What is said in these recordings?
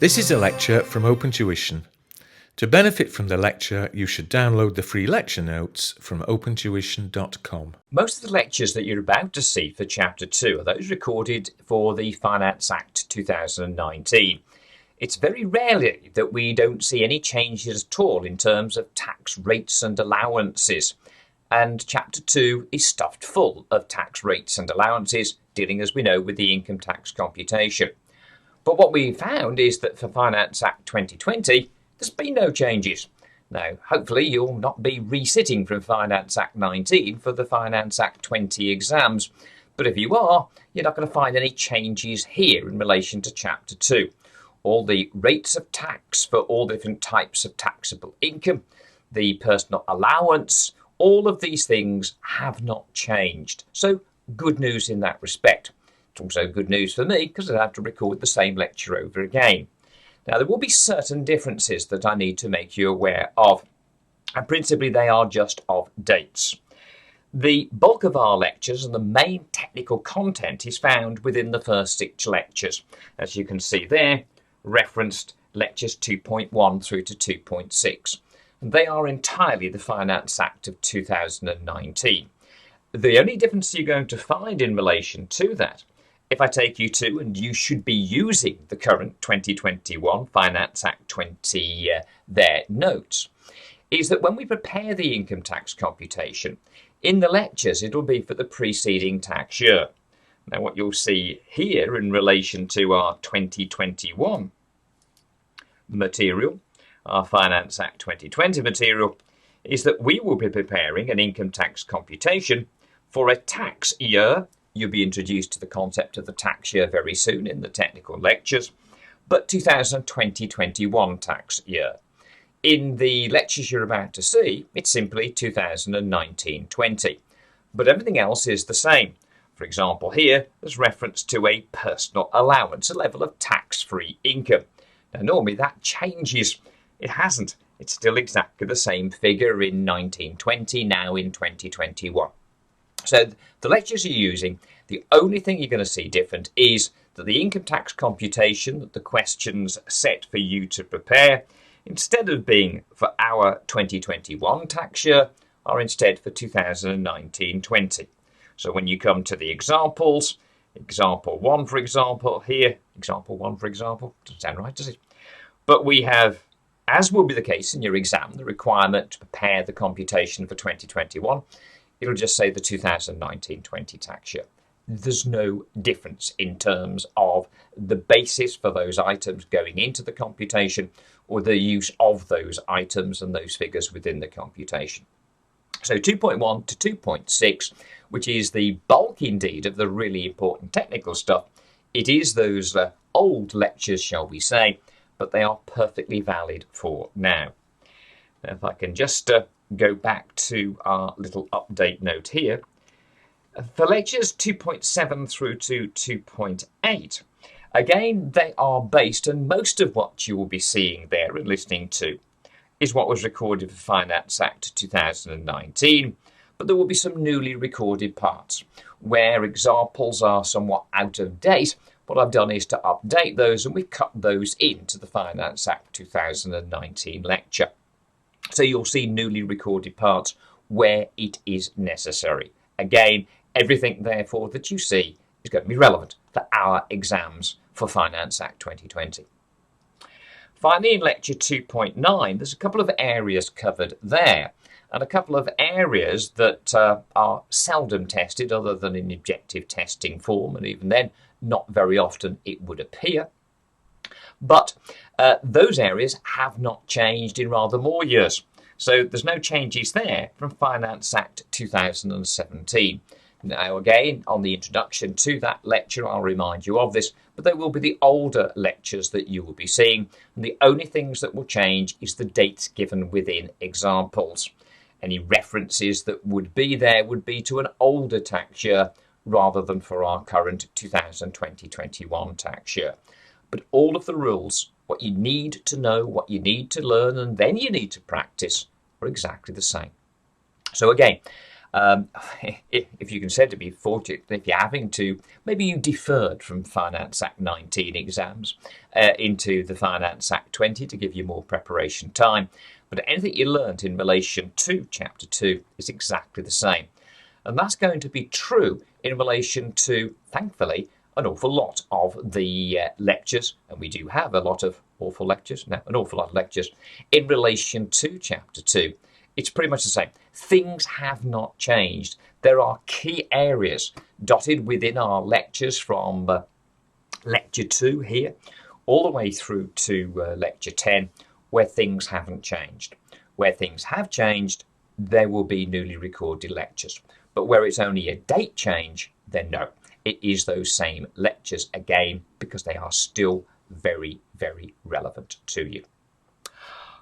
This is a lecture from OpenTuition. To benefit from the lecture, you should download the free lecture notes from opentuition.com. Most of the lectures that you're about to see for Chapter 2 are those recorded for the Finance Act 2019. It's very rarely that we don't see any changes at all in terms of tax rates and allowances. And Chapter 2 is stuffed full of tax rates and allowances, dealing, as we know, with the income tax computation. But what we found is that for Finance Act 2020, there's been no changes. Now, hopefully you'll not be resitting from Finance Act 19 for the Finance Act 20 exams. But if you are, you're not going to find any changes here in relation to Chapter 2. All the rates of tax for all different types of taxable income, the personal allowance, all of these things have not changed. So good news in that respect. It's also good news for me because I have to record the same lecture over again. Now, there will be certain differences that I need to make you aware of, and principally they are just of dates. The bulk of our lectures and the main technical content is found within the first 6 lectures. As you can see there, referenced lectures 2.1 through to 2.6. And they are entirely the Finance Act of 2019. The only difference you're going to find in relation to that, if I take you to, and you should be using the current 2021 Finance Act 20 their notes, is that when we prepare the income tax computation, in the lectures it will be for the preceding tax year. Now what you'll see here in relation to our 2021 material, our Finance Act 2020 material, is that we will be preparing an income tax computation for a tax year. You'll be introduced to the concept of the tax year very soon in the technical lectures, but 2020-21 tax year. In the lectures you're about to see, it's simply 2019-20, but everything else is the same. For example, here there's reference to a personal allowance, a level of tax-free income. Now normally that changes. It hasn't. It's still exactly the same figure in 1920, now in 2021. So the lectures you're using, the only thing you're going to see different is that the income tax computation, that the questions set for you to prepare, instead of being for our 2021 tax year, are instead for 2019-20. So when you come to the examples, example 1 for example, here, example 1 for example, doesn't sound right, does it? But we have, as will be the case in your exam, the requirement to prepare the computation for 2021. It'll just say the 2019-20 tax year. There's no difference in terms of the basis for those items going into the computation or the use of those items and those figures within the computation. So 2.1 to 2.6, which is the bulk indeed of the really important technical stuff, it is those old lectures, shall we say, but they are perfectly valid for now. Now if I can just go back to our little update note here. For lectures 2.7 through to 2.8, again, they are based, and most of what you will be seeing there and listening to is what was recorded for Finance Act 2019, but there will be some newly recorded parts where examples are somewhat out of date. What I've done is to update those, and we've cut those into the Finance Act 2019 lecture. So you'll see newly recorded parts where it is necessary. Again, everything therefore that you see is going to be relevant for our exams for Finance Act 2020. Finally, in lecture 2.9, there's a couple of areas covered there, and a couple of areas that are seldom tested other than in objective testing form, and even then, not very often it would appear. But those areas have not changed in rather more years. So there's no changes there from Finance Act 2017. Now again, on the introduction to that lecture, I'll remind you of this, but they will be the older lectures that you will be seeing. And the only things that will change is the dates given within examples. Any references that would be there would be to an older tax year rather than for our current 2020-21 tax year. But all of the rules, what you need to know, what you need to learn, and then you need to practice are exactly the same. So again, If you consider to be fortunate, if you're having to, maybe you deferred from Finance Act 19 exams into the Finance Act 20 to give you more preparation time. But anything you learnt in relation to Chapter 2 is exactly the same. And that's going to be true in relation to, thankfully, an awful lot of the lectures, and we do have an awful lot of lectures in relation to Chapter 2. It's pretty much the same. Things have not changed. There are key areas dotted within our lectures from Lecture 2 here, all the way through to Lecture 10, where things haven't changed. Where things have changed, there will be newly recorded lectures. But where it's only a date change, then no. It is those same lectures again, because they are still very, very relevant to you.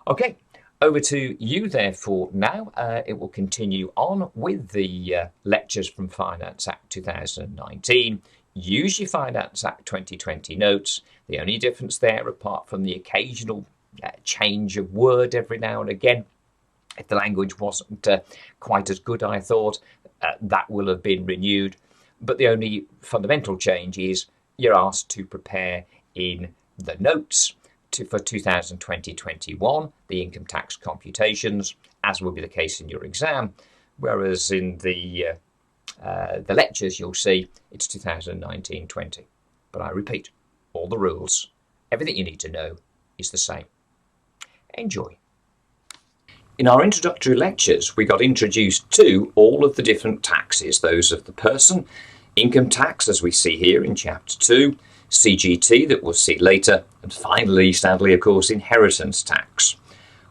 Okay. Over to you, therefore, now. It will continue on with the lectures from Finance Act 2019. Use your Finance Act 2020 notes. The only difference there, apart from the occasional change of word every now and again, if the language wasn't quite as good, I thought, that will have been renewed. But the only fundamental change is you're asked to prepare in the notes for 2020-21, the income tax computations, as will be the case in your exam, whereas in the lectures you'll see it's 2019-20. But I repeat, all the rules, everything you need to know is the same. Enjoy. In our introductory lectures, we got introduced to all of the different taxes, those of the person, income tax, as we see here in Chapter 2, CGT that we'll see later, and finally, sadly, of course, inheritance tax.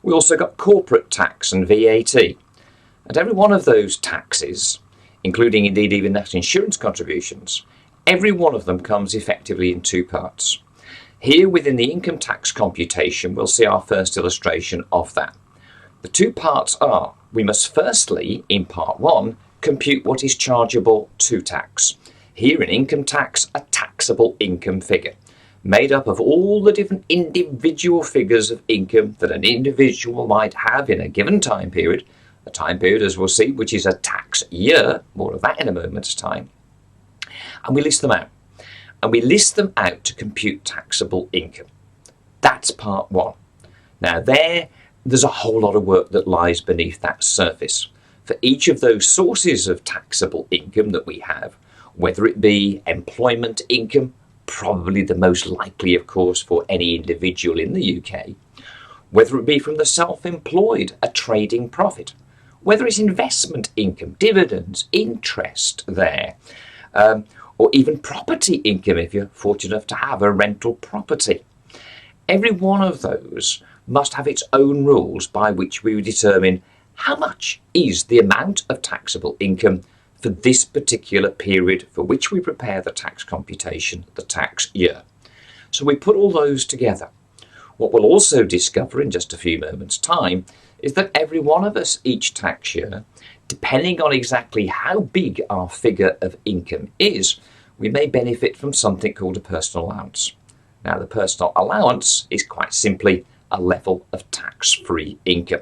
We also got corporate tax and VAT. And every one of those taxes, including indeed even national insurance contributions, every one of them comes effectively in two parts. Here within the income tax computation, we'll see our first illustration of that. The two parts are, we must firstly, in part 1, compute what is chargeable to tax. Here in income tax, a taxable income figure, made up of all the different individual figures of income that an individual might have in a given time period, a time period, as we'll see, which is a tax year, more of that in a moment's time, and we list them out. And we list them out to compute taxable income. That's part 1. Now there's a whole lot of work that lies beneath that surface. For each of those sources of taxable income that we have, whether it be employment income, probably the most likely, of course, for any individual in the UK, whether it be from the self-employed, a trading profit, whether it's investment income, dividends, interest there, or even property income if you're fortunate enough to have a rental property. Every one of those must have its own rules by which we determine how much is the amount of taxable income for this particular period for which we prepare the tax computation, the tax year. So we put all those together. What we'll also discover in just a few moments' time is that every one of us each tax year, depending on exactly how big our figure of income is, we may benefit from something called a personal allowance. Now, the personal allowance is quite simply a level of tax-free income.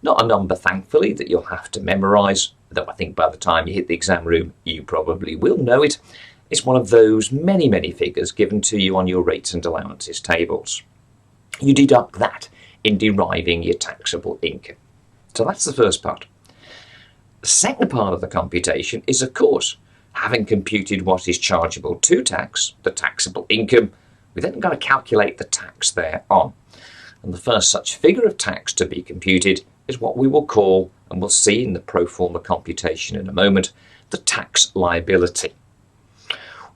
Not a number, thankfully, that you'll have to memorise, though I think by the time you hit the exam room, you probably will know it. It's one of those many, many figures given to you on your rates and allowances tables. You deduct that in deriving your taxable income. So that's the first part. The second part of the computation is, of course, having computed what is chargeable to tax, the taxable income, we then got to calculate the tax thereon. And the first such figure of tax to be computed is what we will call, and we'll see in the pro forma computation in a moment, the tax liability.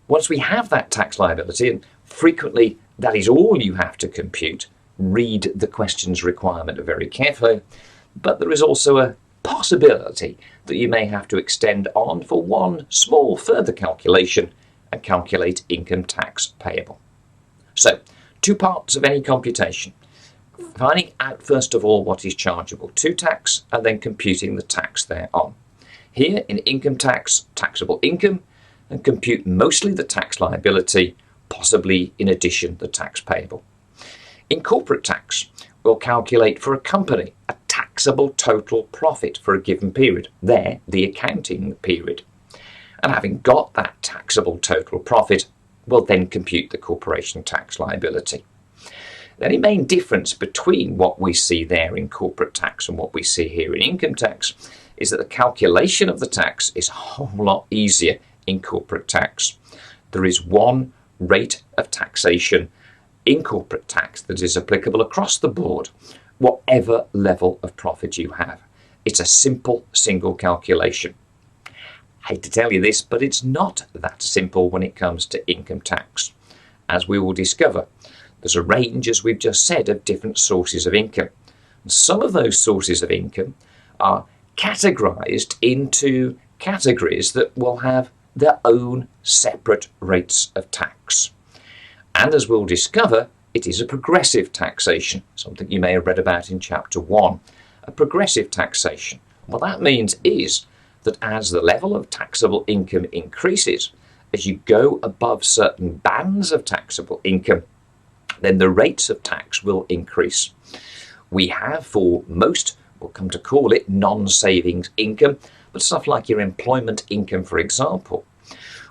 Once we have that tax liability, and frequently that is all you have to compute, read the questions requirement very carefully, but there is also a possibility that you may have to extend on for one small further calculation and calculate income tax payable. So, two parts of any computation. Finding out first of all what is chargeable to tax and then computing the tax thereon. Here in income tax, taxable income, and compute mostly the tax liability, possibly in addition the tax payable. In corporate tax, we'll calculate for a company a tax taxable total profit for a given period. There, the accounting period. And having got that taxable total profit, we'll then compute the corporation tax liability. The only main difference between what we see there in corporate tax and what we see here in income tax is that the calculation of the tax is a whole lot easier in corporate tax. There is one rate of taxation in corporate tax that is applicable across the board, whatever level of profit you have. It's a simple single calculation. I hate to tell you this, but it's not that simple when it comes to income tax. As we will discover, there's a range, as we've just said, of different sources of income. And some of those sources of income are categorized into categories that will have their own separate rates of tax. And as we'll discover, it is a progressive taxation, something you may have read about in Chapter 1. A progressive taxation. What that means is that as the level of taxable income increases, as you go above certain bands of taxable income, then the rates of tax will increase. We have, for most, we'll come to call it non-savings income, but stuff like your employment income, for example,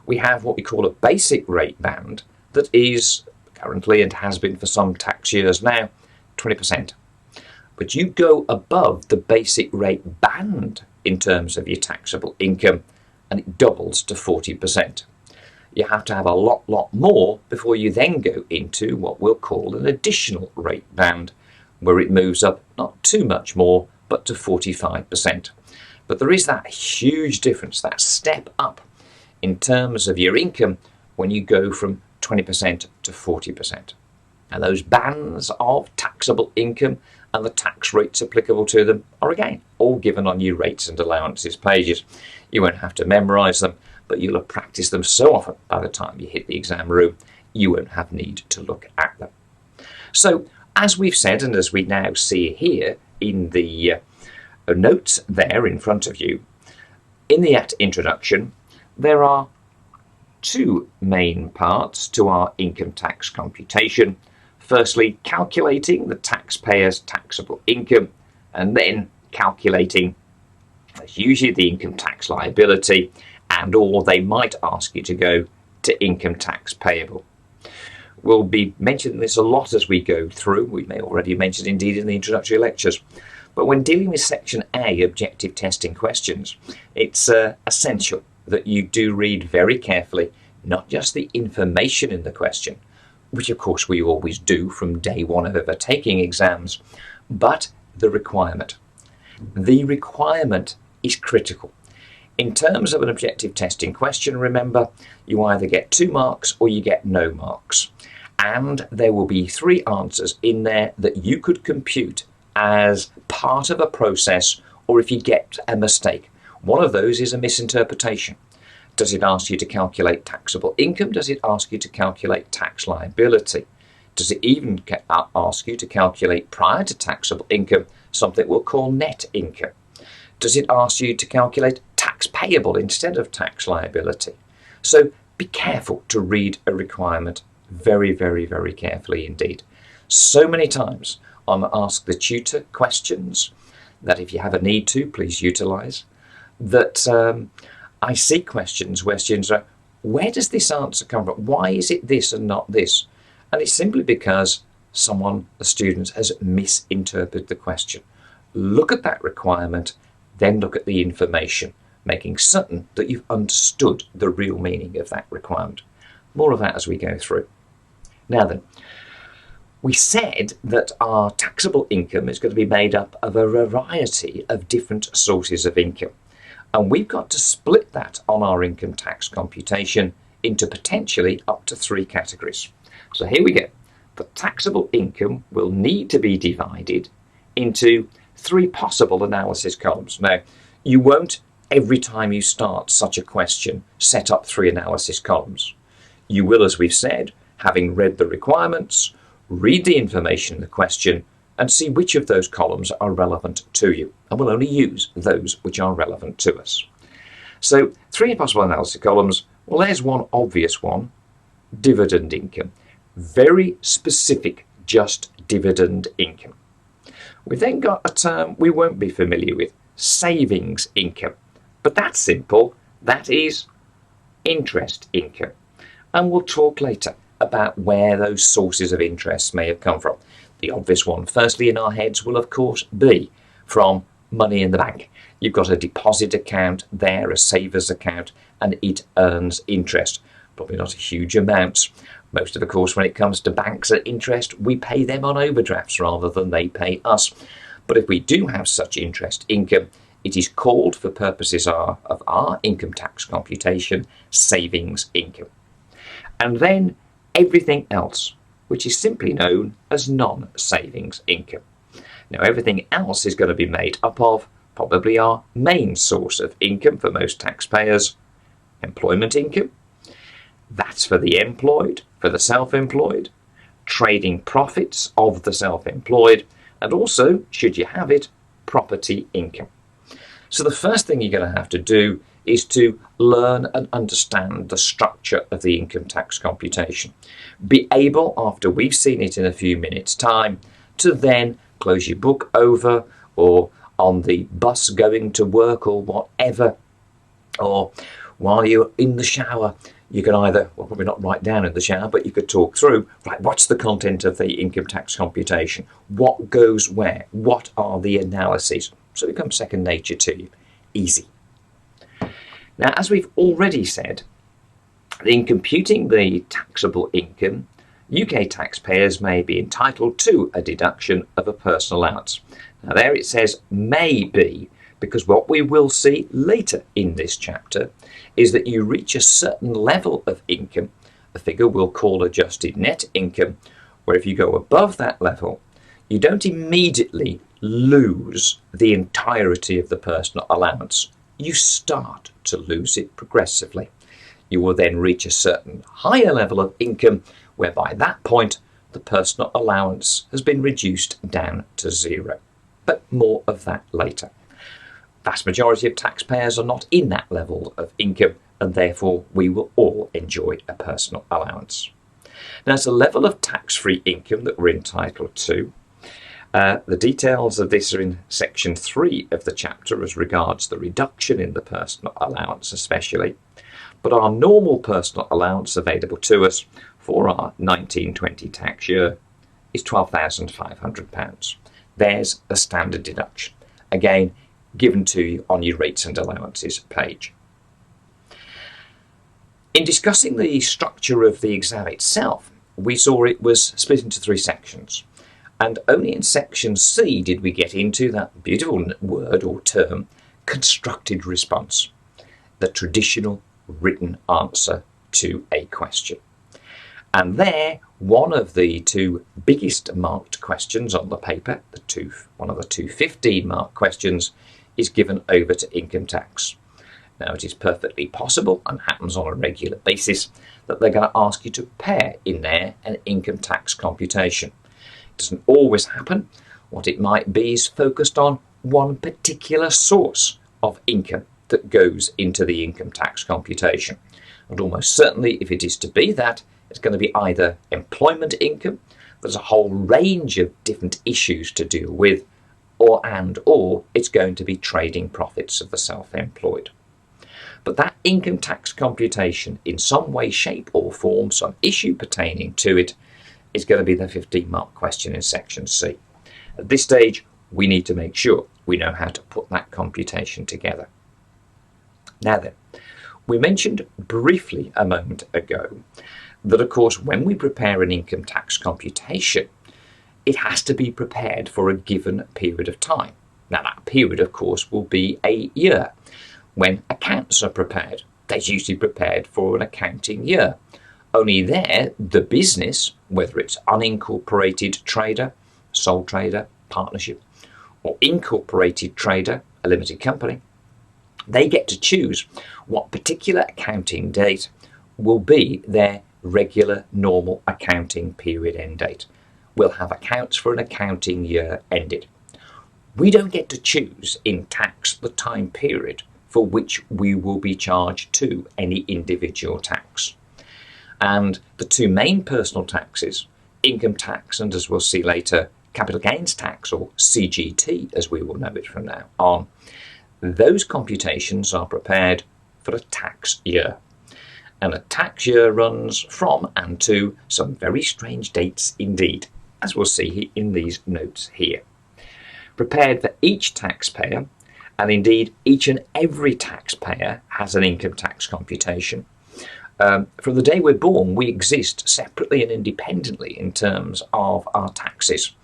we have what we call a basic rate band that is currently, and has been for some tax years now, 20%. But you go above the basic rate band in terms of your taxable income, and it doubles to 40%. You have to have a lot more before you then go into what we'll call an additional rate band, where it moves up not too much more, but to 45%. But there is that huge difference, that step up in terms of your income when you go from 20% to 40%. And those bands of taxable income and the tax rates applicable to them are again all given on your rates and allowances pages. You won't have to memorise them, but you'll have practiced them so often by the time you hit the exam room, you won't have need to look at them. So, as we've said, and as we now see here in the notes there in front of you, in the introduction, there are two main parts to our income tax computation. Firstly, calculating the taxpayer's taxable income, and then calculating, as usually, the income tax liability, and or they might ask you to go to income tax payable. We'll be mentioning this a lot as we go through. We may already mention indeed in the introductory lectures. But when dealing with Section A, objective testing questions, it's essential that you do read very carefully not just the information in the question, which of course we always do from day one of ever taking exams, but the requirement. The requirement is critical. In terms of an objective testing question, remember, you either get 2 marks or you get no marks. And there will be 3 answers in there that you could compute as part of a process, or if you get a mistake. One of those is a misinterpretation. Does it ask you to calculate taxable income? Does it ask you to calculate tax liability? Does it even ask you to calculate prior to taxable income something we'll call net income? Does it ask you to calculate tax payable instead of tax liability? So be careful to read a requirement very, very, very carefully indeed. So many times I'm asked the tutor questions that if you have a need to, please utilise, that I see questions where students are, where does this answer come from? Why is it this and not this? And it's simply because the student has misinterpreted the question. Look at that requirement, then look at the information, making certain that you've understood the real meaning of that requirement. More of that as we go through. Now then, we said that our taxable income is going to be made up of a variety of different sources of income. And we've got to split that on our income tax computation into potentially up to 3 categories. So here we go. The taxable income will need to be divided into 3 possible analysis columns. Now, you won't, every time you start such a question, set up 3 analysis columns. You will, as we've said, having read the requirements, read the information in the question, and see which of those columns are relevant to you. And we'll only use those which are relevant to us. So 3 possible analysis columns. Well, there's one obvious one, dividend income. Very specific, just dividend income. We've then got a term we won't be familiar with, savings income. But that's simple. That is interest income. And we'll talk later about where those sources of interest may have come from. The obvious one, firstly, in our heads will, of course, be from money in the bank. You've got a deposit account there, a savers account, and it earns interest. Probably not a huge amount. Most of course, when it comes to banks at interest, we pay them on overdrafts rather than they pay us. But if we do have such interest income, it is called, for purposes of our income tax computation, savings income. And then everything else, which is simply known as non-savings income. Now, everything else is going to be made up of probably our main source of income for most taxpayers, employment income. That's for the employed, for the self-employed, trading profits of the self-employed, and also, should you have it, property income. So the first thing you're going to have to do is to learn and understand the structure of the income tax computation. Be able, after we've seen it in a few minutes' time, to then close your book over, or on the bus going to work or whatever, or while you're in the shower, you can either, well, probably not write down in the shower, but you could talk through, right, what's the content of the income tax computation? What goes where? What are the analyses? So it becomes second nature to you. Easy. Now, as we've already said, in computing the taxable income, UK taxpayers may be entitled to a deduction of a personal allowance. Now there it says may be, because what we will see later in this chapter is that you reach a certain level of income, a figure we'll call adjusted net income, where if you go above that level, you don't immediately lose the entirety of the personal allowance. You start to lose it progressively. You will then reach a certain higher level of income, where by that point the personal allowance has been reduced down to zero. But more of that later. Vast majority of taxpayers are not in that level of income, and therefore we will all enjoy a personal allowance. Now, it's a level of tax-free income that we're entitled to. The details of this are in section 3 of the chapter as regards the reduction in the personal allowance especially. But our normal personal allowance available to us for our 1920 tax year is £12,500. There's a standard deduction. Again, given to you on your rates and allowances page. In discussing the structure of the exam itself, we saw it was split into 3 sections. And only in section C did we get into that beautiful word or term, constructed response, the traditional written answer to a question. And there, one of the 2 biggest marked questions on the paper, one of the 2 15-mark questions, is given over to income tax. Now, it is perfectly possible, and happens on a regular basis, that they're going to ask you to prepare in there an income tax computation. It doesn't always happen. What it might be is focused on one particular source of income that goes into the income tax computation. And almost certainly, if it is to be that, it's going to be either employment income, there's a whole range of different issues to deal with, or it's going to be trading profits of the self-employed. But that income tax computation, in some way, shape or form, some issue pertaining to it, is going to be the 15-mark question in section C. At this stage, we need to make sure we know how to put that computation together. Now then, we mentioned briefly a moment ago that, of course, when we prepare an income tax computation, it has to be prepared for a given period of time. Now, that period, of course, will be a year. When accounts are prepared, they're usually prepared for an accounting year. Only there, the business, whether it's unincorporated trader, sole trader, partnership, or incorporated trader, a limited company, they get to choose what particular accounting date will be their regular normal accounting period end date. We'll have accounts for an accounting year ended. We don't get to choose in tax the time period for which we will be charged to any individual tax. And the 2 main personal taxes, income tax and, as we'll see later, capital gains tax, or CGT as we will know it from now on, those computations are prepared for a tax year. And a tax year runs from and to some very strange dates indeed, as we'll see in these notes here. Prepared for each taxpayer, and indeed each and every taxpayer has an income tax computation. From the day we're born, we exist separately and independently in terms of our taxes,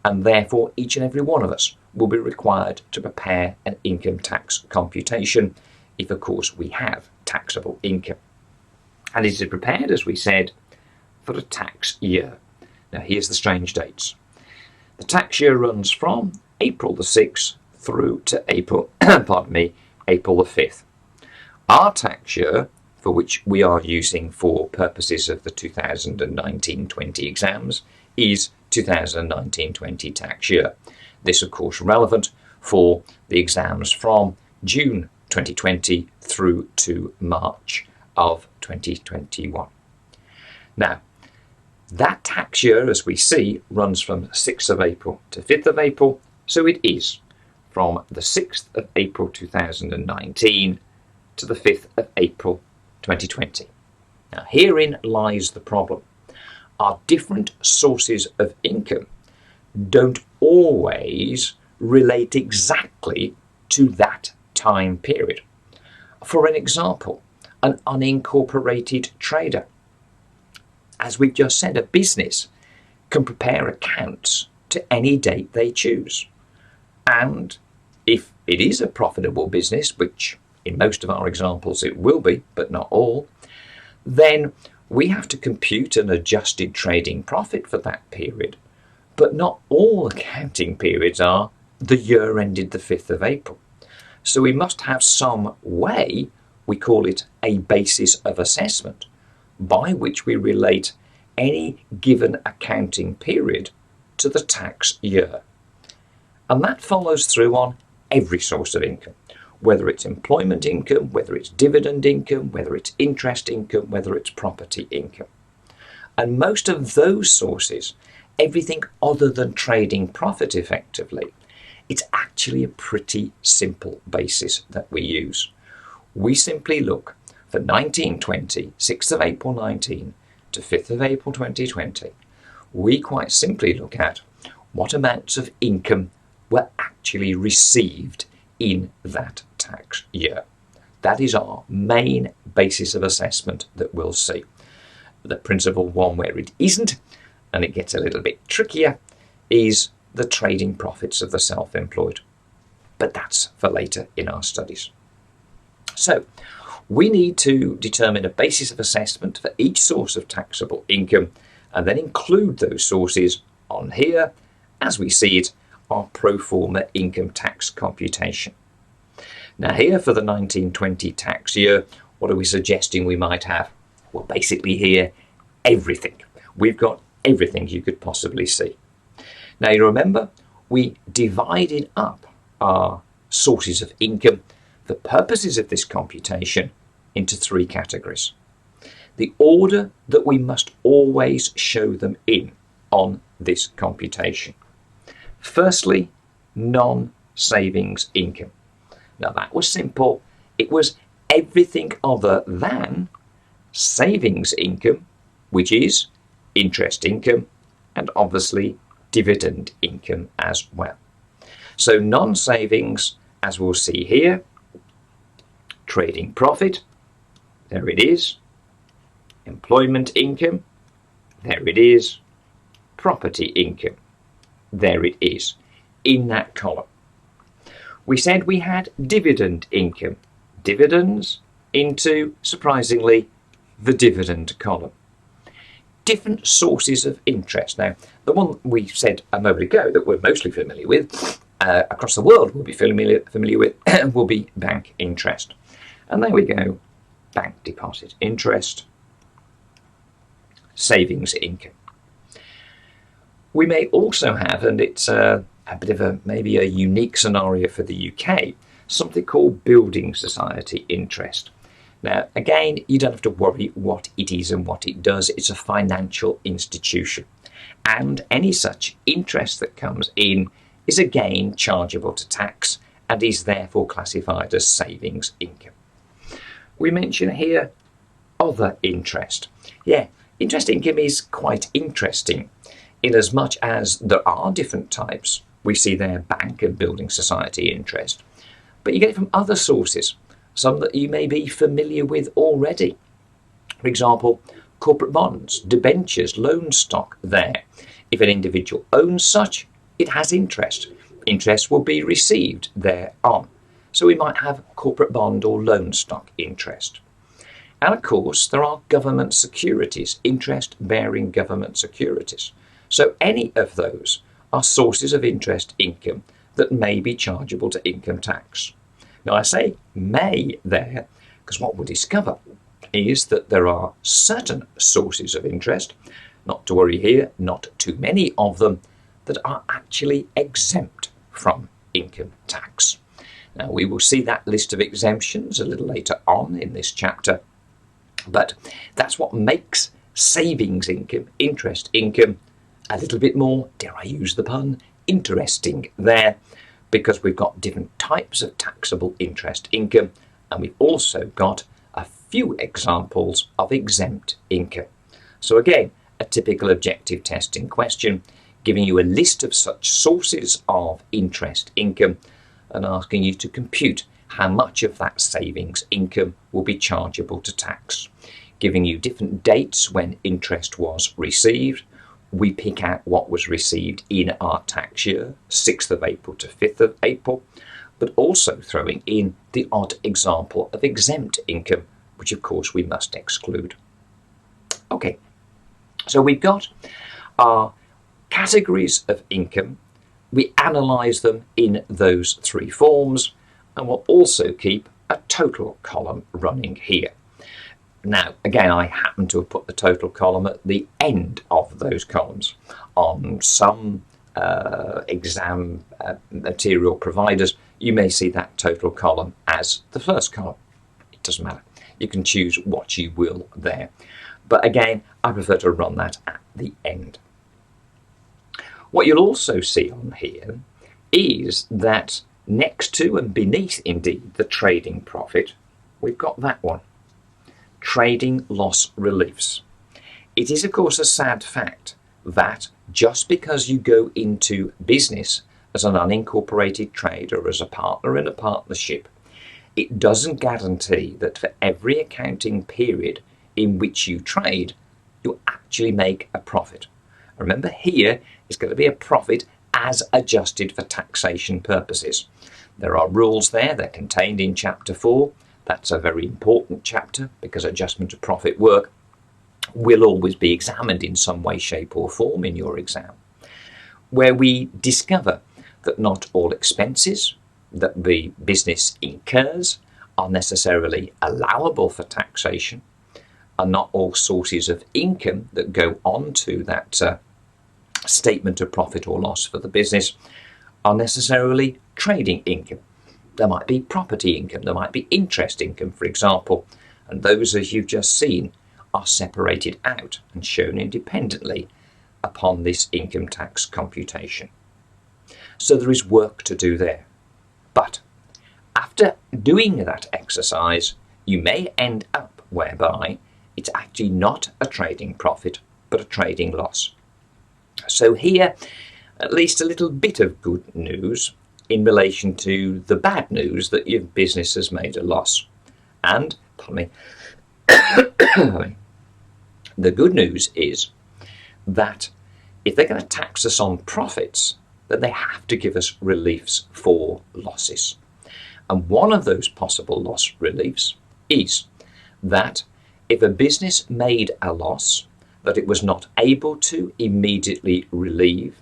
and therefore each and every one of us will be required to prepare an income tax computation if, of course, we have taxable income. And it is prepared, as we said, for a tax year. Now, here's the strange dates. The tax year runs from April the 6th through to April the 5th. Our tax year, for which we are using for purposes of the 2019-20 exams, is 2019-20 tax year. This, of course, relevant for the exams from June 2020 through to March of 2021. Now, that tax year, as we see, runs from 6th of April to 5th of April, so it is from the 6th of April 2019 to the 5th of April 2020. Now, herein lies the problem. Our different sources of income don't always relate exactly to that time period. For an example, an unincorporated trader, as we've just said, a business can prepare accounts to any date they choose. And if it is a profitable business, which in most of our examples it will be, but not all, then we have to compute an adjusted trading profit for that period. But not all accounting periods are the year ended the 5th of April. So we must have some way, we call it a basis of assessment, by which we relate any given accounting period to the tax year. And that follows through on every source of income, whether it's employment income, whether it's dividend income, whether it's interest income, whether it's property income. And most of those sources, everything other than trading profit effectively, it's actually a pretty simple basis that we use. We simply look for 1920, 6th of April 19 to 5th of April 2020. We quite simply look at what amounts of income were actually received in that tax year. That is our main basis of assessment that we'll see. The principal one where it isn't, and it gets a little bit trickier, is the trading profits of the self-employed. But that's for later in our studies. So, we need to determine a basis of assessment for each source of taxable income and then include those sources on here, as we see it, our pro forma income tax computation. Now here for the 1920 tax year, what are we suggesting we might have? Well, basically here, everything. We've got everything you could possibly see. Now you remember, we divided up our sources of income for purposes of this computation into three categories. The order that we must always show them in on this computation. Firstly, non-savings income. Now that was simple. It was everything other than savings income, which is interest income and obviously dividend income as well. So non-savings, as we'll see here, trading profit, there it is, employment income, there it is, property income, there it is, in that column. We said we had dividend income, dividends into, surprisingly, the dividend column. Different sources of interest. Now, the one we said a moment ago that we're mostly familiar with, across the world we'll be familiar with, will be bank interest. And there we go, bank deposit interest, savings income. We may also have, and it's a bit of maybe a unique scenario for the UK, something called building society interest. Now, again, you don't have to worry what it is and what it does. It's a financial institution. and any such interest that comes in is again chargeable to tax and is therefore classified as savings income. We mention here other interest. Yeah, interest income is quite interesting in as much as there are different types. We see there bank and building society interest, but you get it from other sources, some that you may be familiar with already. For example, corporate bonds, debentures, loan stock there. If an individual owns such, it has interest. Interest will be received thereon. So we might have corporate bond or loan stock interest. And of course, there are government securities, interest-bearing government securities. So any of those are sources of interest income that may be chargeable to income tax. Now I say may there because what we'll discover is that there are certain sources of interest, not to worry here, not too many of them, that are actually exempt from income tax. Now we will see that list of exemptions a little later on in this chapter, but that's what makes savings income, interest income, a little bit more, dare I use the pun, interesting there, because we've got different types of taxable interest income, and we've also got a few examples of exempt income. So again, a typical objective testing question, giving you a list of such sources of interest income and asking you to compute how much of that savings income will be chargeable to tax, giving you different dates when interest was received. We pick out what was received in our tax year, 6th of April to 5th of April, but also throwing in the odd example of exempt income, which of course we must exclude. Okay, so we've got our categories of income. We analyse them in those three forms, and we'll also keep a total column running here. Now, again, I happen to have put the total column at the end of those columns. On some exam material providers, you may see that total column as the first column. It doesn't matter. You can choose what you will there. But again, I prefer to run that at the end. What you'll also see on here is that next to and beneath, indeed, the trading profit, we've got that one. Trading loss reliefs. It is, of course, a sad fact that just because you go into business as an unincorporated trader or as a partner in a partnership, it doesn't guarantee that for every accounting period in which you trade, you actually make a profit. Remember, here it's going to be a profit as adjusted for taxation purposes. There are rules there, they're contained in Chapter 4. That's a very important chapter because adjustment of profit work will always be examined in some way, shape or form in your exam, where we discover that not all expenses that the business incurs are necessarily allowable for taxation, and not all sources of income that go on to that statement of profit or loss for the business are necessarily trading income. There might be property income, there might be interest income, for example, and those, as you've just seen, are separated out and shown independently upon this income tax computation. So there is work to do there. But after doing that exercise, you may end up whereby it's actually not a trading profit, but a trading loss. So here, at least a little bit of good news in relation to the bad news that your business has made a loss. And, pardon me, the good news is that if they're going to tax us on profits, then they have to give us reliefs for losses. And one of those possible loss reliefs is that if a business made a loss that it was not able to immediately relieve,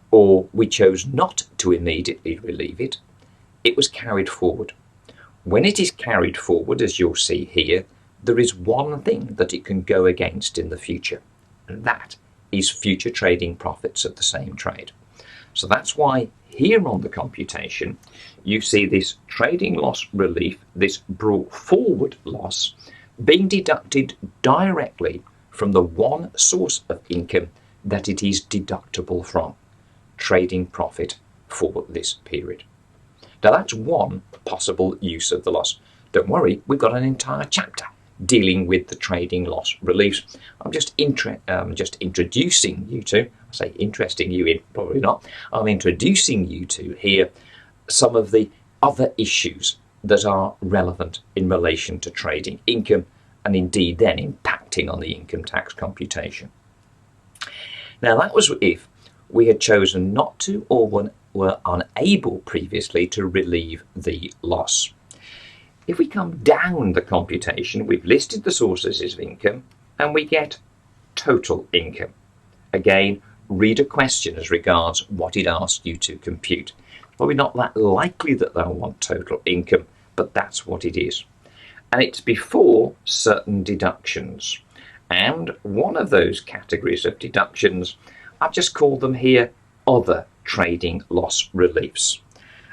or we chose not to immediately relieve it, it was carried forward. When it is carried forward, as you'll see here, there is one thing that it can go against in the future, and that is future trading profits of the same trade. So that's why here on the computation, you see this trading loss relief, this brought forward loss, being deducted directly from the one source of income that it is deductible from trading profit for this period. Now that's one possible use of the loss. Don't worry, we've got an entire chapter dealing with the trading loss reliefs. I'm just introducing you to, I say interesting you in, probably not, I'm introducing you to here some of the other issues that are relevant in relation to trading income and indeed then impacting on the income tax computation. Now that was if we had chosen not to or were unable previously to relieve the loss. If we come down the computation, we've listed the sources of income and we get total income. Again, read a question as regards what it asks you to compute. Probably not that likely that they'll want total income, but that's what it is. And it's before certain deductions. And one of those categories of deductions, I've just called them here other trading loss reliefs.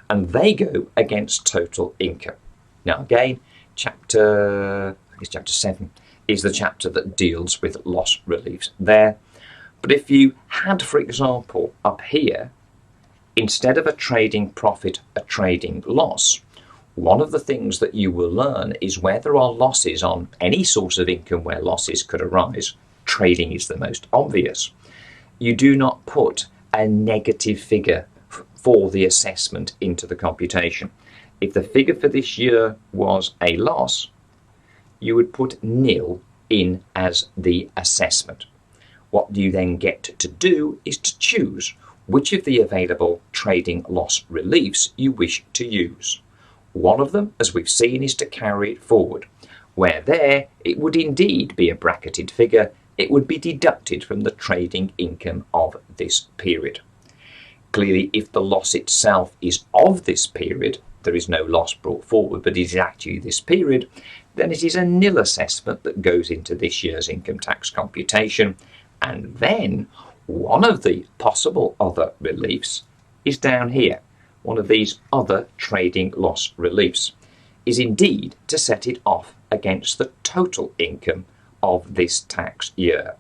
And they go against total income. Now again, chapter 7 is the chapter that deals with loss reliefs there. But if you had, for example, up here, instead of a trading profit, a trading loss, one of the things that you will learn is where there are losses on any source of income where losses could arise. Trading is the most obvious. You do not put a negative figure for the assessment into the computation. If the figure for this year was a loss, you would put nil in as the assessment. What you then get to do is to choose which of the available trading loss reliefs you wish to use. One of them, as we've seen, is to carry it forward, where there it would indeed be a bracketed figure. It would be deducted from the trading income of this period. Clearly, if the loss itself is of this period, there is no loss brought forward, but it is actually this period, then it is a nil assessment that goes into this year's income tax computation. And then one of the possible other reliefs is down here. One of these other trading loss reliefs is indeed to set it off against the total income of this tax year,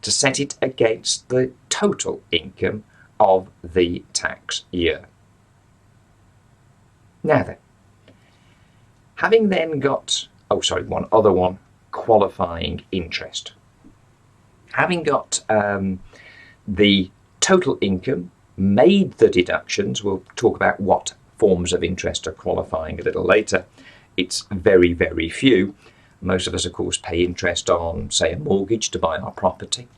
to set it against the total income of the tax year. Now then, having then got, one other one, qualifying interest. Having got the total income, made the deductions, we'll talk about what forms of interest are qualifying a little later. It's very, very few. Most of us, of course, pay interest on, say, a mortgage to buy our property,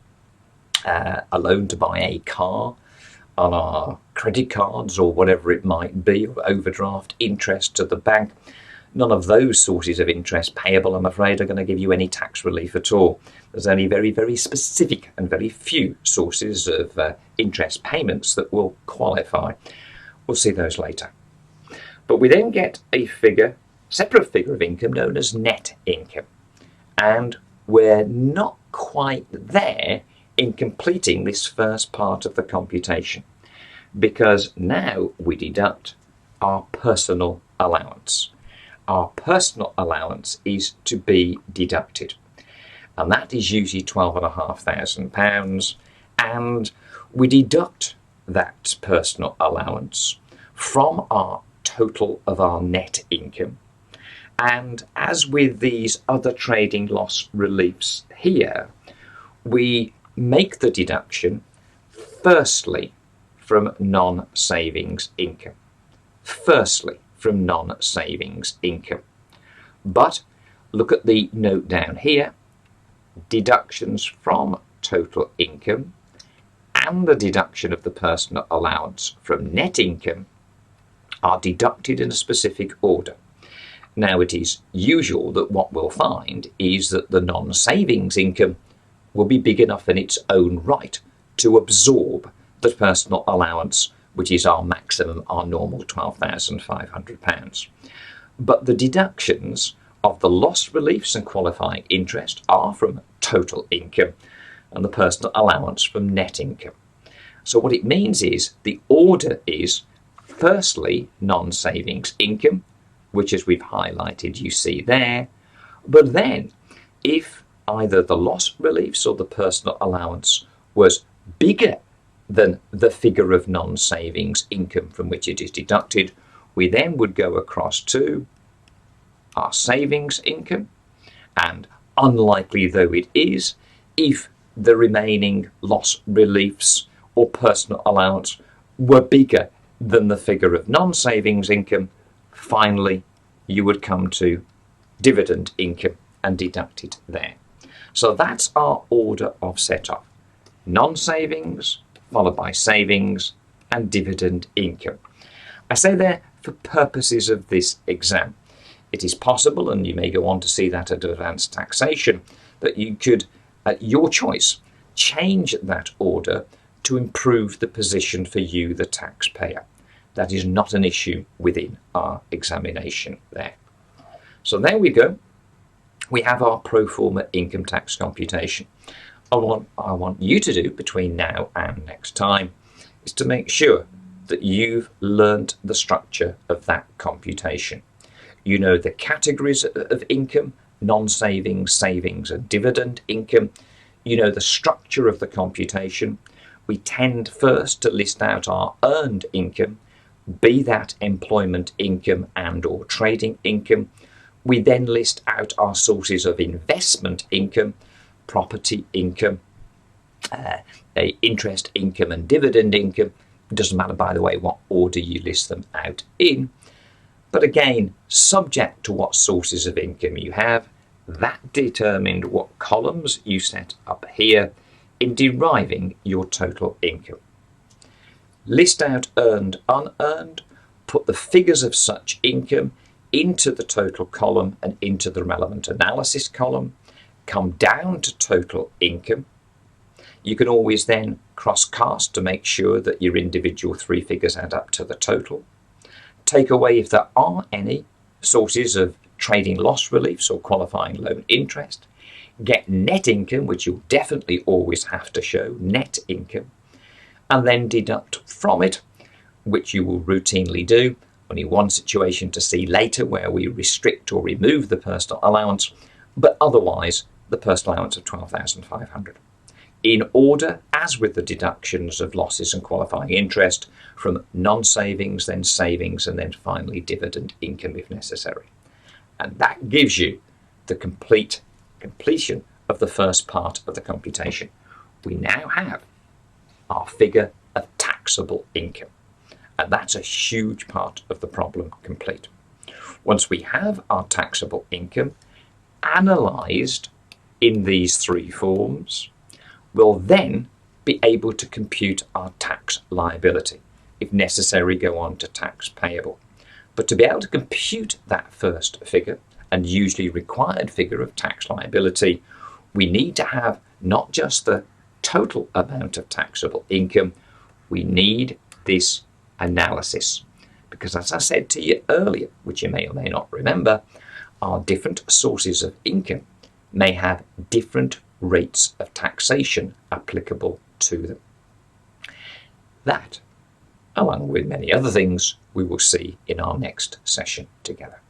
a loan to buy a car, on our credit cards or whatever it might be, or overdraft interest to the bank. None of those sources of interest payable, I'm afraid, are going to give you any tax relief at all. There's only very, very specific and very few sources of interest payments that will qualify. We'll see those later. But we then get a figure, separate figure of income known as net income. And we're not quite there in completing this first part of the computation, because now we deduct our personal allowance. Our personal allowance is to be deducted, and that is usually £12,500, and we deduct that personal allowance from our total of our net income. And as with these other trading loss reliefs here, we make the deduction firstly from non-savings income. Firstly from non-savings income. But look at the note down here. Deductions from total income and the deduction of the personal allowance from net income are deducted in a specific order. Now, it is usual that what we'll find is that the non-savings income will be big enough in its own right to absorb the personal allowance, which is our maximum, our normal £12,500. But the deductions of the loss reliefs and qualifying interest are from total income and the personal allowance from net income. So what it means is the order is firstly non-savings income, which, as we've highlighted, you see there. But then if either the loss reliefs or the personal allowance was bigger than the figure of non-savings income from which it is deducted, we then would go across to our savings income, and unlikely though it is, if the remaining loss reliefs or personal allowance were bigger than the figure of non-savings income, finally you would come to dividend income and deduct it there. So that's our order of setup. Non-savings, followed by savings, and dividend income. I say there for purposes of this exam. It is possible, and you may go on to see that at advanced taxation, that you could, at your choice, change that order to improve the position for you, the taxpayer. That is not an issue within our examination there. So there we go. We have our pro forma income tax computation. What I want you to do between now and next time is to make sure that you've learnt the structure of that computation. You know the categories of income, non-savings, savings and dividend income. You know the structure of the computation. We tend first to list out our earned income, be that employment income and or trading income. We then list out our sources of investment income, property income, interest income and dividend income. It doesn't matter, by the way, what order you list them out in. But again, subject to what sources of income you have, that determined what columns you set up here in deriving your total income. List out earned, unearned, put the figures of such income into the total column and into the relevant analysis column, come down to total income. You can always then cross-cast to make sure that your individual three figures add up to the total. Take away, if there are any, sources of trading loss reliefs or qualifying loan interest. Get net income, which you'll definitely always have to show, net income, and then deduct from it, which you will routinely do. Only one situation to see later where we restrict or remove the personal allowance, but otherwise the personal allowance of $12,500. In order, as with the deductions of losses and qualifying interest, from non-savings, then savings, and then finally dividend income if necessary. And that gives you the completion of the first part of the computation. We now have our figure of taxable income, and that's a huge part of the problem complete. Once we have our taxable income analysed in these three forms, we'll then be able to compute our tax liability. If necessary, go on to tax payable. But to be able to compute that first figure and usually required figure of tax liability, we need to have not just the total amount of taxable income, we need this analysis. Because as I said to you earlier, which you may or may not remember, our different sources of income may have different rates of taxation applicable to them. That, along with many other things, we will see in our next session together.